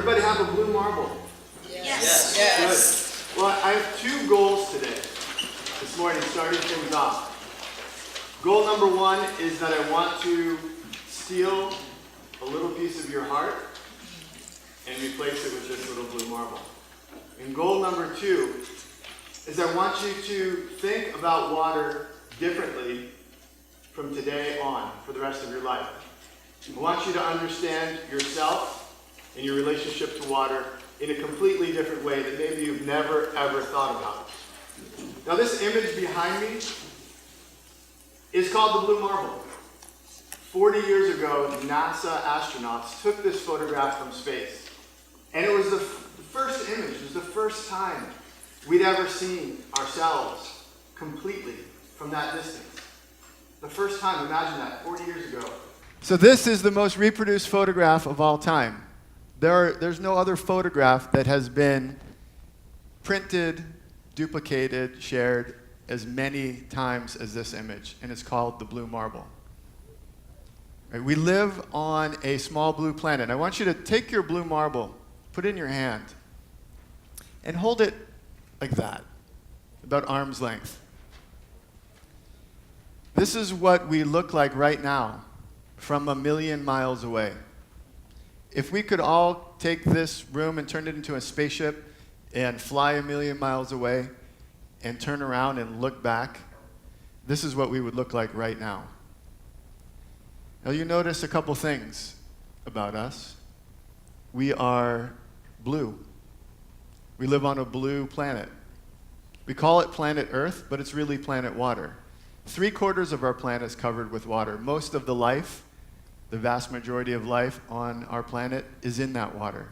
Everybody have a blue marble? Yes. Good. Well, I have two goals today, this morning, starting things off. Goal number one is that I want to steal a little piece of your heart and replace it with this little blue marble. And goal number two is I want you to think about water differently from today on for the rest of your life. I want you to understand yourself and your relationship to water in a completely different way that maybe you've never ever thought about. Now this image behind me is called the blue marble. 40 years ago, NASA astronauts took this photograph from space. And it was the first image, it was the first time we'd ever seen ourselves completely from that distance. The first time, imagine that, 40 years ago. So this is the most reproduced photograph of all time. There's no other photograph that has been printed, duplicated, shared as many times as this image, and it's called the blue marble. Right, we live on a small blue planet. I want you to take your blue marble, put it in your hand, and hold it like that, about arm's length. This is what we look like right now from 1,000,000 miles away. If we could all take this room and turn it into a spaceship and fly 1,000,000 miles away and turn around and look back, this is what we would look like right now. Now you notice a couple things about us. We are blue. We live on a blue planet. We call it planet Earth, but it's really planet water. 3/4 of our planet is covered with water. Most of the life, the vast majority of life on our planet is in that water.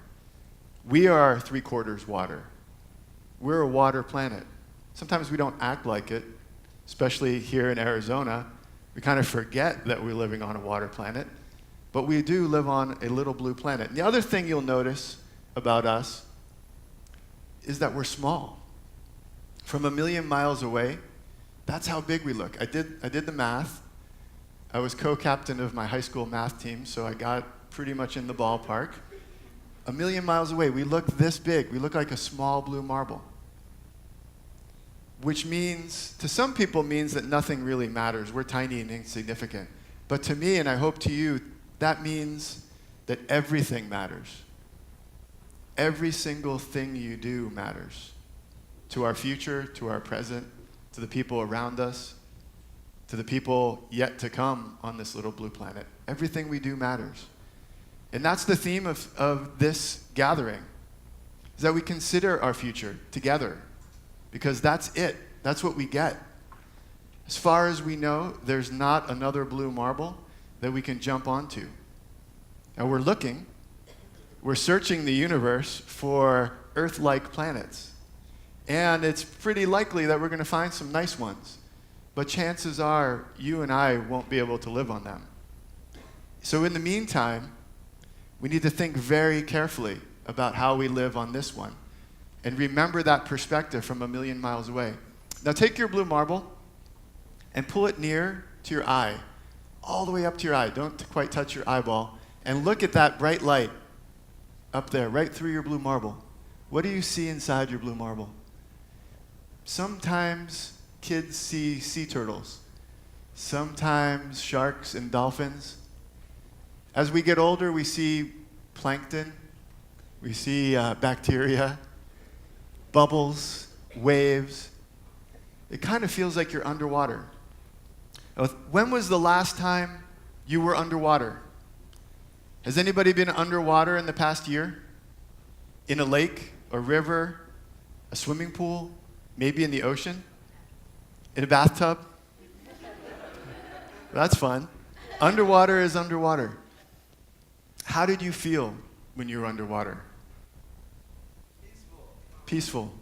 We are 3/4 water. We're a water planet. Sometimes we don't act like it, especially here in Arizona. We kind of forget that we're living on a water planet, but we do live on a little blue planet. And the other thing you'll notice about us is that we're small. From 1,000,000 miles away, that's how big we look. I did the math. I was co-captain of my high school math team, so I got pretty much in the ballpark. 1,000,000 miles away, we look this big. We look like a small blue marble. Which means, to some people, means that nothing really matters. We're tiny and insignificant. But to me, and I hope to you, that means that everything matters. Every single thing you do matters. To our future, to our present, to the people around us, to the people yet to come on this little blue planet. Everything we do matters. And that's the theme of this gathering, is that we consider our future together, because that's it. That's what we get. As far as we know, there's not another blue marble that we can jump onto. Now we're looking, we're searching the universe for Earth-like planets. And it's pretty likely that we're going to find some nice ones. But chances are you and I won't be able to live on them. So in the meantime, we need to think very carefully about how we live on this one. And remember that perspective from 1,000,000 miles away. Now take your blue marble and pull it near to your eye, all the way up to your eye. Don't quite touch your eyeball. And look at that bright light up there, right through your blue marble. What do you see inside your blue marble? Sometimes kids see sea turtles. Sometimes sharks and dolphins. As we get older, we see plankton. We see bacteria, bubbles, waves. It kind of feels like you're underwater. When was the last time you were underwater? Has anybody been underwater in the past year? In a lake, a river, a swimming pool, maybe in the ocean? In a bathtub? That's fun. Underwater is underwater. How did you feel when you were underwater? Peaceful.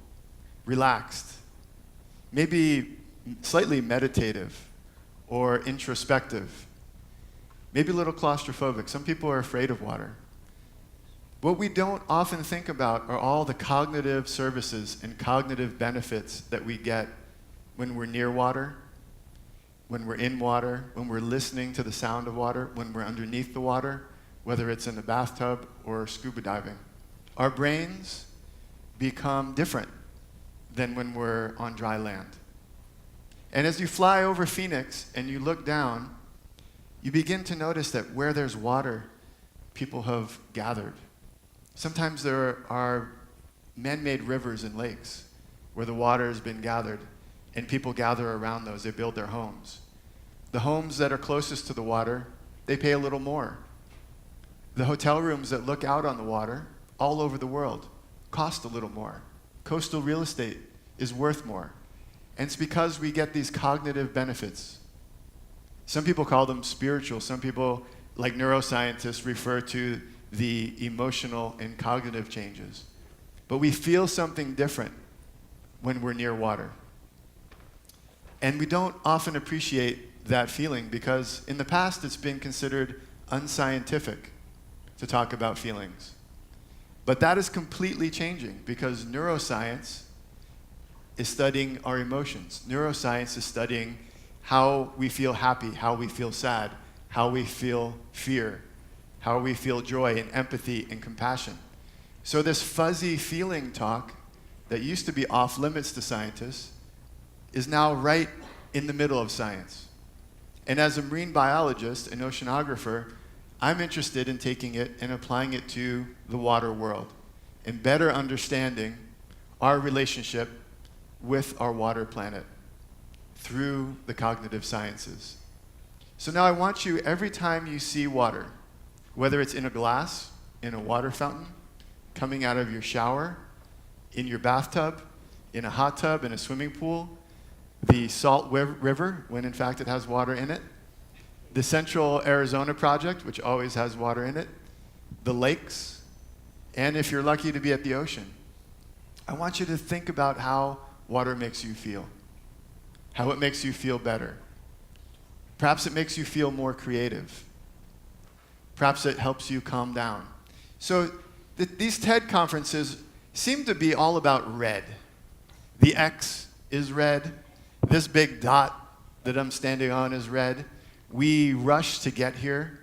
Relaxed. Maybe slightly meditative or introspective. Maybe a little claustrophobic. Some people are afraid of water. What we don't often think about are all the cognitive services and cognitive benefits that we get when we're near water, when we're in water, when we're listening to the sound of water, when we're underneath the water, whether it's in the bathtub or scuba diving. our brains become different than when we're on dry land. And as you fly over Phoenix and you look down, you begin to notice that where there's water, people have gathered. Sometimes there are man-made rivers and lakes where the water has been gathered, and people gather around those. They build their homes. The homes that are closest to the water, they pay a little more. The hotel rooms that look out on the water all over the world cost a little more. Coastal real estate is worth more. And it's because we get these cognitive benefits. Some people call them spiritual. Some people, like neuroscientists, refer to the emotional and cognitive changes. But we feel something different when we're near water. And we don't often appreciate that feeling because in the past it's been considered unscientific to talk about feelings. But that is completely changing because neuroscience is studying our emotions. Neuroscience is studying how we feel happy, how we feel sad, how we feel fear, how we feel joy and empathy and compassion. So this fuzzy feeling talk that used to be off limits to scientists is now right in the middle of science. And as a marine biologist, an oceanographer, I'm interested in taking it and applying it to the water world and better understanding our relationship with our water planet through the cognitive sciences. So now I want you, every time you see water, whether it's in a glass, in a water fountain, coming out of your shower, in your bathtub, in a hot tub, in a swimming pool, the salt river, when in fact it has water in it, the Central Arizona Project, which always has water in it, the lakes, and if you're lucky to be at the ocean. I want you to think about how water makes you feel, how it makes you feel better. Perhaps it makes you feel more creative. Perhaps it helps you calm down. So these TED conferences seem to be all about red. The X is red. This big dot that I'm standing on is red. We rush to get here,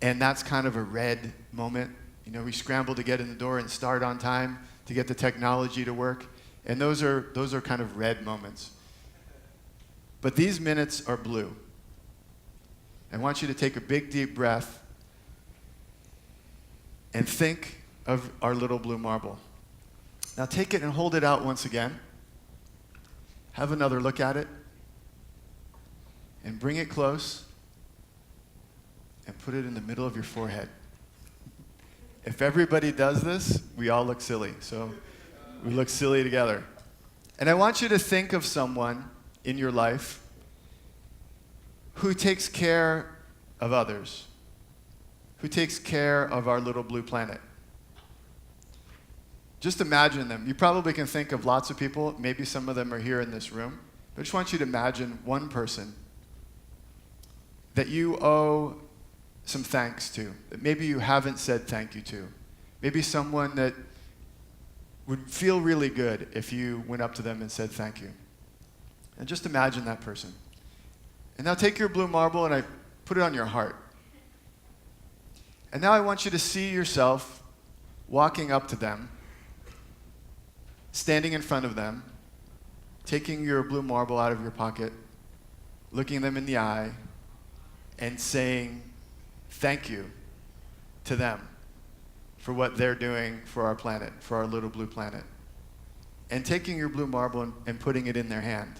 and that's kind of a red moment. You know, we scramble to get in the door and start on time to get the technology to work, and those are kind of red moments. But these minutes are blue. I want you to take a big, deep breath and think of our little blue marble. Now take it and hold it out once again. Have another look at it. And bring it close. And put it in the middle of your forehead. If everybody does this, we all look silly. So we look silly together. And I want you to think of someone in your life who takes care of others, who takes care of our little blue planet. Just imagine them. You probably can think of lots of people. Maybe some of them are here in this room. But I just want you to imagine one person that you owe some thanks to, that maybe you haven't said thank you to. Maybe someone that would feel really good if you went up to them and said thank you. And just imagine that person. And now take your blue marble and I put it on your heart. And now I want you to see yourself walking up to them, standing in front of them, taking your blue marble out of your pocket, looking them in the eye, and saying thank you to them for what they're doing for our planet, for our little blue planet. And taking your blue marble and putting it in their hand.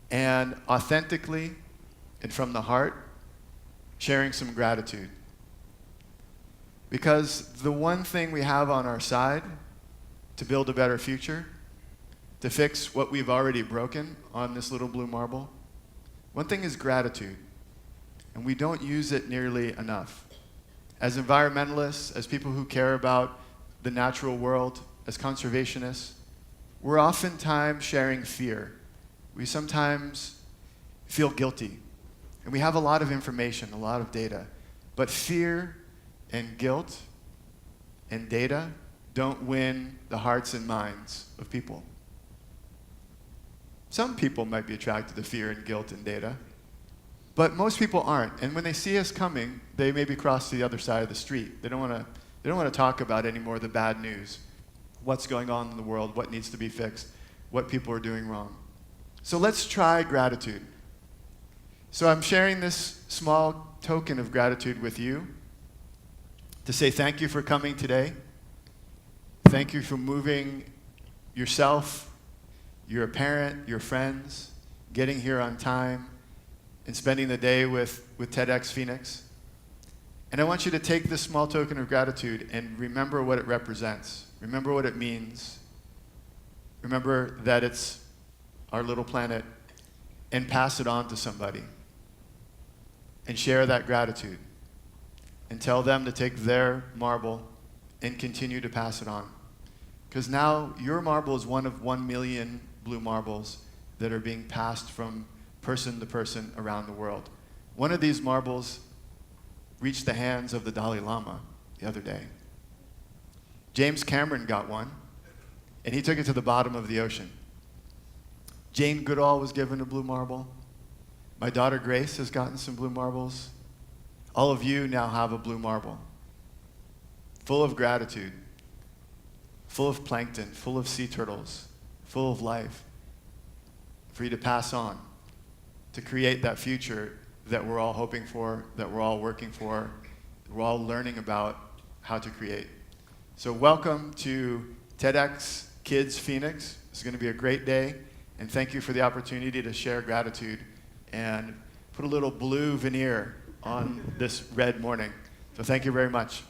And authentically and from the heart, sharing some gratitude. Because the one thing we have on our side to build a better future, to fix what we've already broken on this little blue marble, one thing is gratitude. And we don't use it nearly enough. As environmentalists, as people who care about the natural world, as conservationists, we're oftentimes sharing fear. We sometimes feel guilty. And we have a lot of information, a lot of data. But fear and guilt and data don't win the hearts and minds of people. Some people might be attracted to fear and guilt and data, but most people aren't. And when they see us coming, they maybe cross to the other side of the street. They don't want to They don't want to talk about anymore the bad news, what's going on in the world, what needs to be fixed, what people are doing wrong. So let's try gratitude. So I'm sharing this small token of gratitude with you to say thank you for coming today. Thank you for moving yourself, your parent, your friends, getting here on time, and spending the day with TEDx Phoenix. And I want you to take this small token of gratitude and remember what it represents. Remember what it means. Remember that it's our little planet, and pass it on to somebody. And share that gratitude. And tell them to take their marble and continue to pass it on. Because now your marble is one of 1 million blue marbles that are being passed from person to person around the world. One of these marbles reached the hands of the Dalai Lama the other day. James Cameron got one, and he took it to the bottom of the ocean. Jane Goodall was given a blue marble. My daughter Grace has gotten some blue marbles. All of you now have a blue marble, full of gratitude, full of plankton, full of sea turtles, full of life, for you to pass on, to create that future that we're all hoping for, that we're all working for, that we're all learning about how to create. So welcome to TEDxKids Phoenix. It's going to be a great day, and thank you for the opportunity to share gratitude and put a little blue veneer on this red morning. So thank you very much.